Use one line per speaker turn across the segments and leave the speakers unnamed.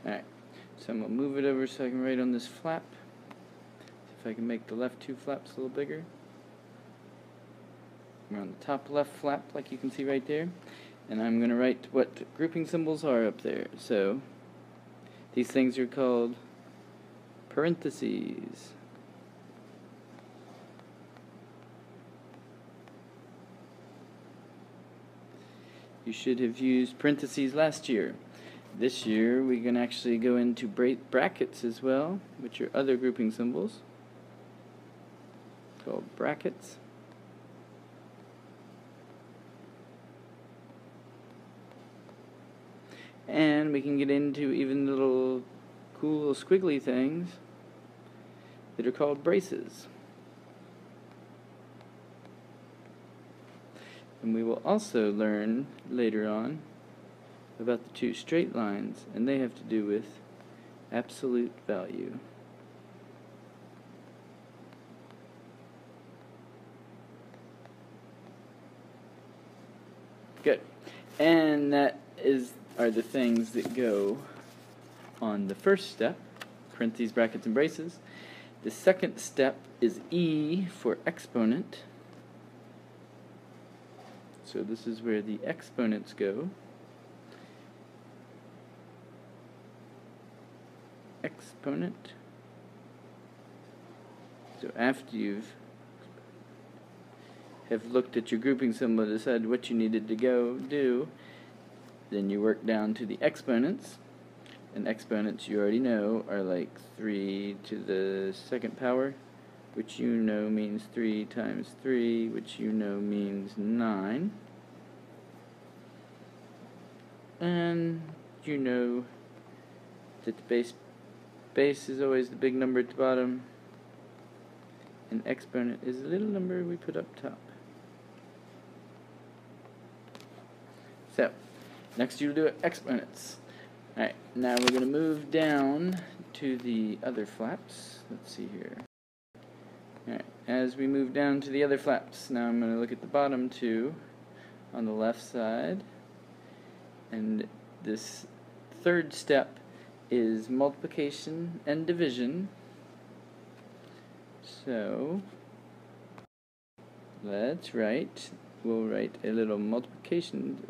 Alright, so I'm going to move it over so I can write on this flap. See if I can make the left two flaps a little bigger. We're on the top left flap, like you can see right there. And I'm going to write what grouping symbols are up there. So, these things are called parentheses. You should have used parentheses last year. This year we can actually go into brackets as well, which are other grouping symbols called brackets. And we can get into even little cool little squiggly things that are called braces. And we will also learn later on about the two straight lines, and they have to do with absolute value. Good. And that are the things that go on the first step, parentheses, brackets, and braces. The second step is E for exponent. So this is where the exponents go. Exponent. So after you've looked at your grouping symbol and decided what you needed to go do, then you work down to the exponents. And exponents, you already know, are like 3 to the second power, which you know means 3 times 3, which you know means 9. And you know that the base is always the big number at the bottom, and exponent is the little number we put up top. So, next you'll do exponents. Alright, now we're going to move down to the other flaps. Let's see here. Alright, as we move down to the other flaps, now I'm going to look at the bottom two on the left side. And this third step is multiplication and division. So, let's we'll write a little multiplication,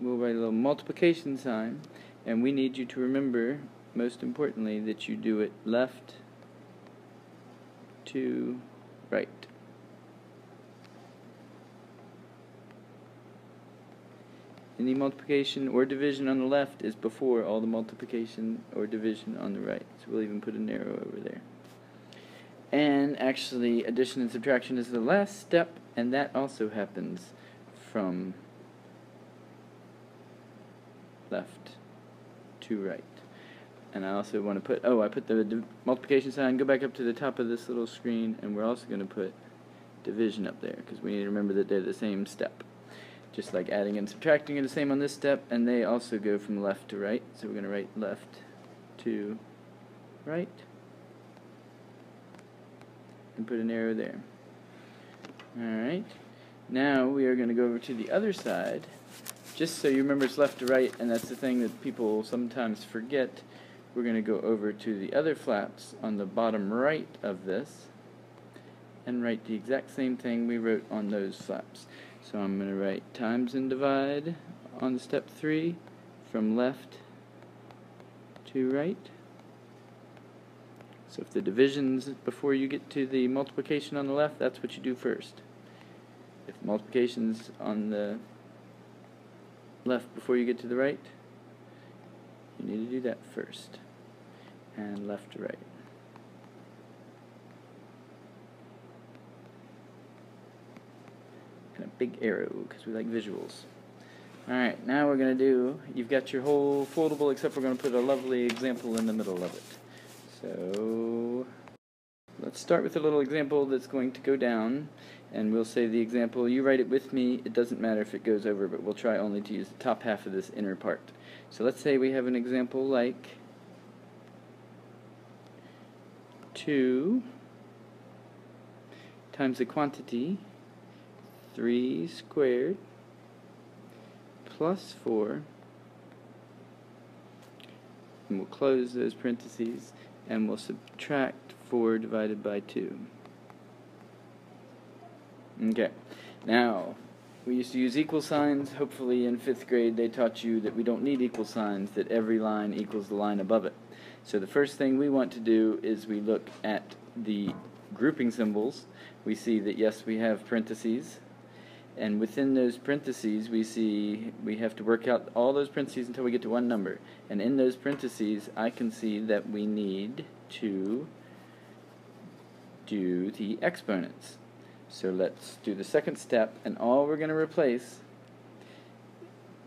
we'll write a little multiplication sign, and we need you to remember, most importantly, that you do it left to right. Any multiplication or division on the left is before all the multiplication or division on the right. So we'll even put an arrow over there. And actually, addition and subtraction is the last step, and that also happens from left to right. And I also want to put, I put the multiplication sign, go back up to the top of this little screen, and we're also going to put division up there, because we need to remember that they're the same step. Just like adding and subtracting are the same on this step, and they also go from left to right. So we're going to write left to right, and put an arrow there. Alright, now we are going to go over to the other side, just so you remember it's left to right, and that's the thing that people sometimes forget. We're going to go over to the other flaps on the bottom right of this, and write the exact same thing we wrote on those flaps. So I'm going to write times and divide on step 3 from left to right. So if the division's before you get to the multiplication on the left, that's what you do first. If multiplication's on the left before you get to the right, you need to do that first. And left to right. And a big arrow, because we like visuals. Alright, now we're going to do, you've got your whole foldable, except we're going to put a lovely example in the middle of it. So, let's start with a little example that's going to go down, and we'll say the example, you write it with me, it doesn't matter if it goes over, but we'll try only to use the top half of this inner part. So let's say we have an example like 2 times the quantity 3 squared plus 4 and we'll close those parentheses, and we'll subtract 4 divided by 2. Okay, now we used to use equal signs. Hopefully in 5th grade they taught you that we don't need equal signs, that every line equals the line above it. So the first thing we want to do is we look at the grouping symbols. We see that yes, we have parentheses, and within those parentheses we see we have to work out all those parentheses until we get to one number, and in those parentheses I can see that we need to do the exponents. So let's do the second step, and all we're going to replace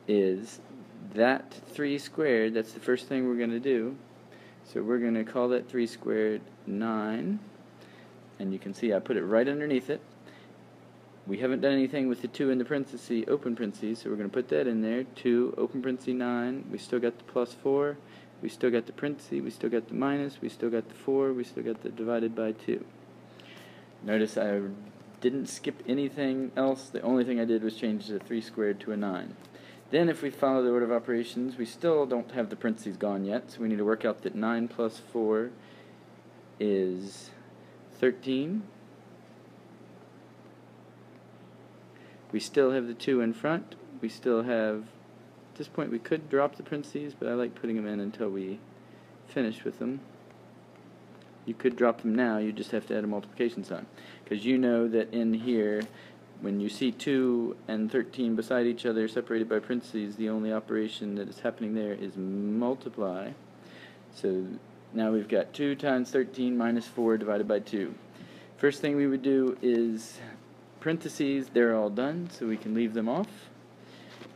is that 3 squared. That's the first thing we're going to do. So we're going to call that 3 squared 9, and you can see I put it right underneath it. We haven't done anything with the 2 in the parenthesis, open parentheses, so we're going to put that in there. 2, open parenthesis 9, we still got the plus 4, we still got the parenthesis, we still got the minus, we still got the 4, we still got the divided by 2. Notice I didn't skip anything else. The only thing I did was change the 3 squared to a 9. Then if we follow the order of operations, we still don't have the parentheses gone yet, so we need to work out that 9 plus 4 is 13. We still have the 2 in front. We still have, at this point we could drop the parentheses, but I like putting them in until we finish with them. You could drop them now, you just have to add a multiplication sign. Because you know that in here, when you see 2 and 13 beside each other separated by parentheses, the only operation that is happening there is multiply. So now we've got 2 times 13 minus 4 divided by 2. First thing we would do is parentheses, they're all done, so we can leave them off.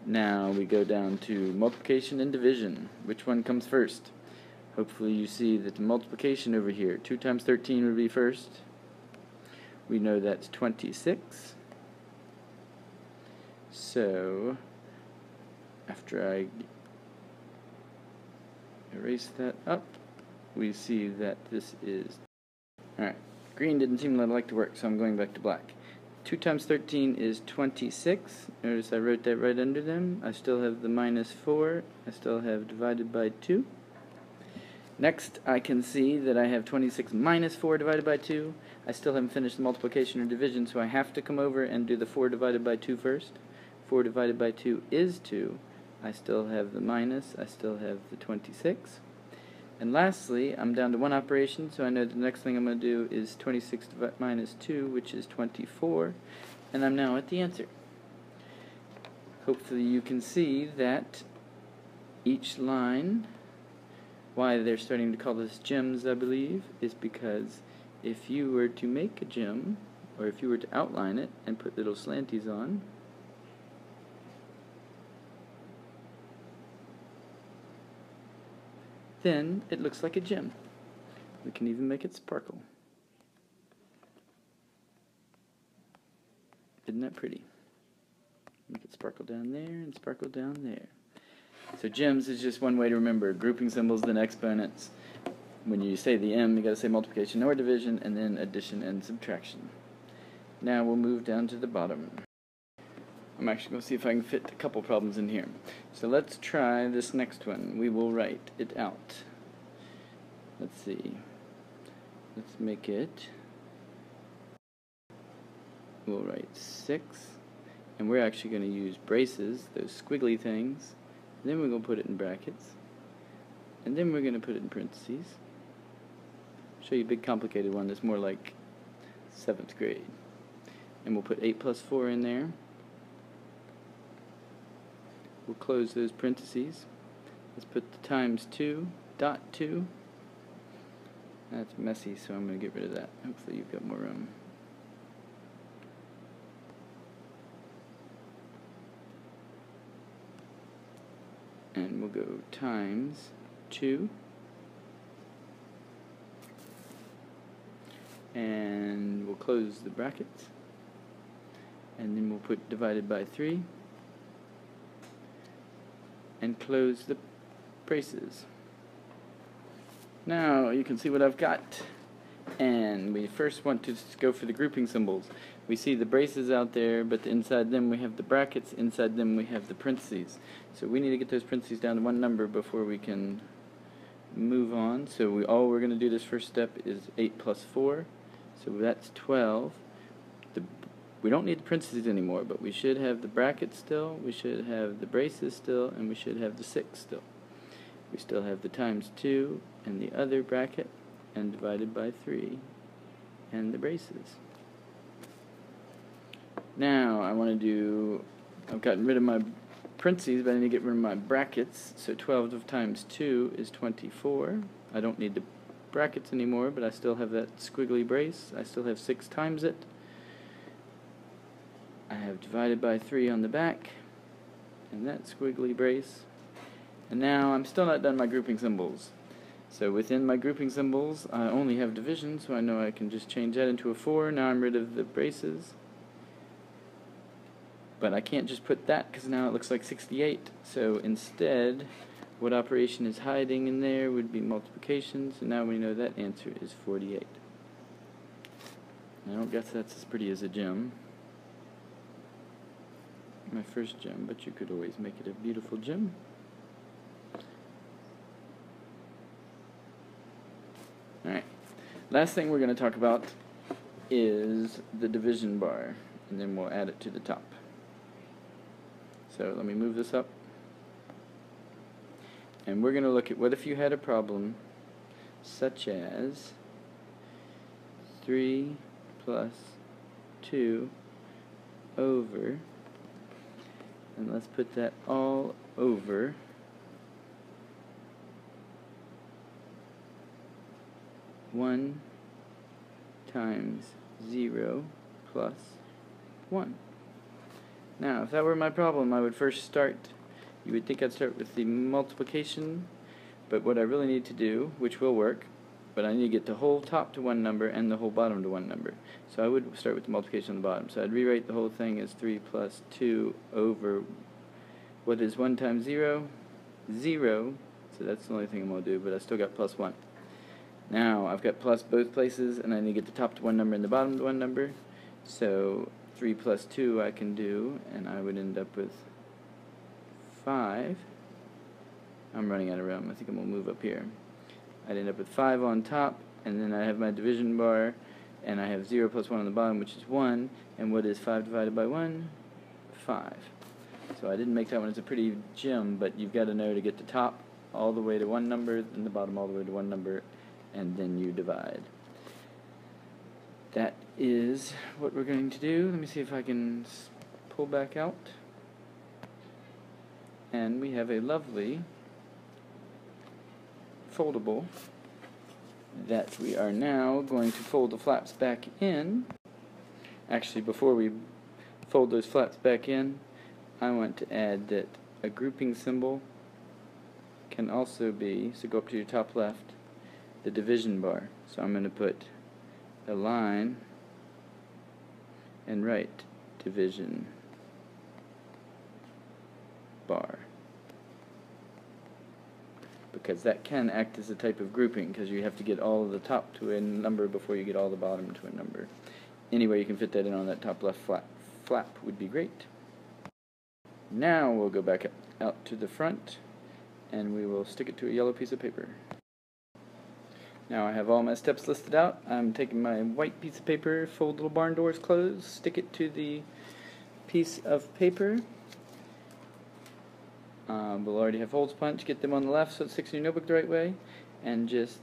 Now we go down to multiplication and division. Which one comes first? Hopefully you see that the multiplication over here, 2 times 13 would be first. We know that's 26. So, after I erase that up, we see that this is... Alright, green didn't seem to like to work, so I'm going back to black. 2 times 13 is 26. Notice I wrote that right under them. I still have the minus 4. I still have divided by 2. Next, I can see that I have 26 minus 4 divided by 2. I still haven't finished the multiplication or division, so I have to come over and do the 4 divided by 2 first. 4 divided by 2 is 2. I still have the minus. I still have the 26. And lastly, I'm down to one operation, so I know the next thing I'm going to do is 26 minus 2, which is 24. And I'm now at the answer. Hopefully you can see that each line... Why they're starting to call this gems, I believe, is because if you were to make a gem, or if you were to outline it and put little slanties on, then it looks like a gem. We can even make it sparkle. Isn't that pretty? Make it sparkle down there and sparkle down there. So gems is just one way to remember grouping symbols, then exponents. When you say the M, you got to say multiplication or division, and then addition and subtraction. Now we'll move down to the bottom. I'm actually going to see if I can fit a couple problems in here. So let's try this next one. We will write it out. Let's see. Let's make it. We'll write 6. And we're actually going to use braces, those squiggly things. Then we're going to put it in brackets, and then we're going to put it in parentheses. Show you a big complicated one that's more like 7th grade. And we'll put 8 plus 4 in there. We'll close those parentheses. Let's put the times 2, dot 2. That's messy, so I'm going to get rid of that. Hopefully you've got more room. And we'll go times 2, and we'll close the brackets, and then we'll put divided by 3 and close the braces. Now you can see what I've got, and we first want to go for the grouping symbols. We see the braces out there, but inside them we have the brackets, inside them we have the parentheses. So we need to get those parentheses down to one number before we can move on. So all we're going to do this first step is 8 plus 4. So that's 12. We don't need the parentheses anymore, but we should have the brackets still, we should have the braces still, and we should have the 6 still. We still have the times 2 and the other bracket, and divided by 3 and the braces. Now I want to do, I've gotten rid of my parentheses, but I need to get rid of my brackets. So 12 times 2 is 24. I don't need the brackets anymore, but I still have that squiggly brace. I still have 6 times it. I have divided by 3 on the back, and that squiggly brace. And now I'm still not done my grouping symbols. So within my grouping symbols, I only have division, so I know I can just change that into a 4. Now I'm rid of the braces. But I can't just put that, because now it looks like 68. So instead, what operation is hiding in there would be multiplication, so now we know that answer is 48. I don't guess that's as pretty as a gem. My first gem, but you could always make it a beautiful gem. Alright, last thing we're going to talk about is the division bar, and then we'll add it to the top. So let me move this up, and we're going to look at what if you had a problem such as 3 plus 2 over, and let's put that all over 1 times 0 plus 1. Now, if that were my problem, I would first start, you would think I'd start with the multiplication, but what I really need to do, which will work, but I need to get the whole top to one number and the whole bottom to one number. So I would start with the multiplication on the bottom. So I'd rewrite the whole thing as 3 plus 2 over, what is 1 times 0? 0. So that's the only thing I'm going to do, but I still got plus 1. Now I've got plus both places, and I need to get the top to one number and the bottom to one number. So 3 plus 2 I can do, and I would end up with 5. I'm running out of room. I think I'm going to move up here. I'd end up with 5 on top, and then I have my division bar, and I have 0 plus 1 on the bottom, which is 1. And what is 5 divided by 1? 5. So I didn't make that one as a pretty gem, but you've got to know to get the top all the way to one number, and the bottom all the way to one number, and then you divide. That is what we're going to do. Let me see if I can pull back out. And we have a lovely foldable that we are now going to fold the flaps back in. Actually, before we fold those flaps back in, I want to add that a grouping symbol can also be, so go up to your top left, the division bar. So I'm going to put a line and write division bar, because that can act as a type of grouping, because you have to get all of the top to a number before you get all the bottom to a number. Anyway, you can fit that in on that top left flap would be great. Now we'll go back out to the front, and we will stick it to a yellow piece of paper. Now I have all my steps listed out. I'm taking my white piece of paper, fold little barn doors closed, stick it to the piece of paper. We'll already have holes punched, get them on the left so it sticks in your notebook the right way, and just,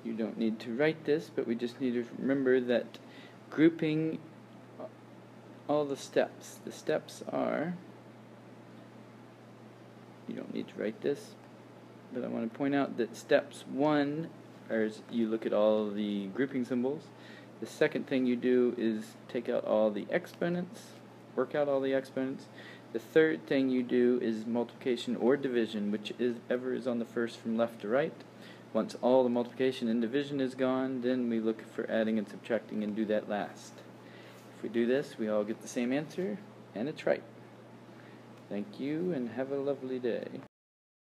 you don't need to write this, but we just need to remember that grouping all the steps are, you don't need to write this, but I want to point out that steps 1 is you look at all the grouping symbols. The second thing you do is take out all the exponents, work out all the exponents. The third thing you do is multiplication or division, whichever is on the first from left to right. Once all the multiplication and division is gone, then we look for adding and subtracting and do that last. If we do this, we all get the same answer, and it's right. Thank you, and have a lovely day.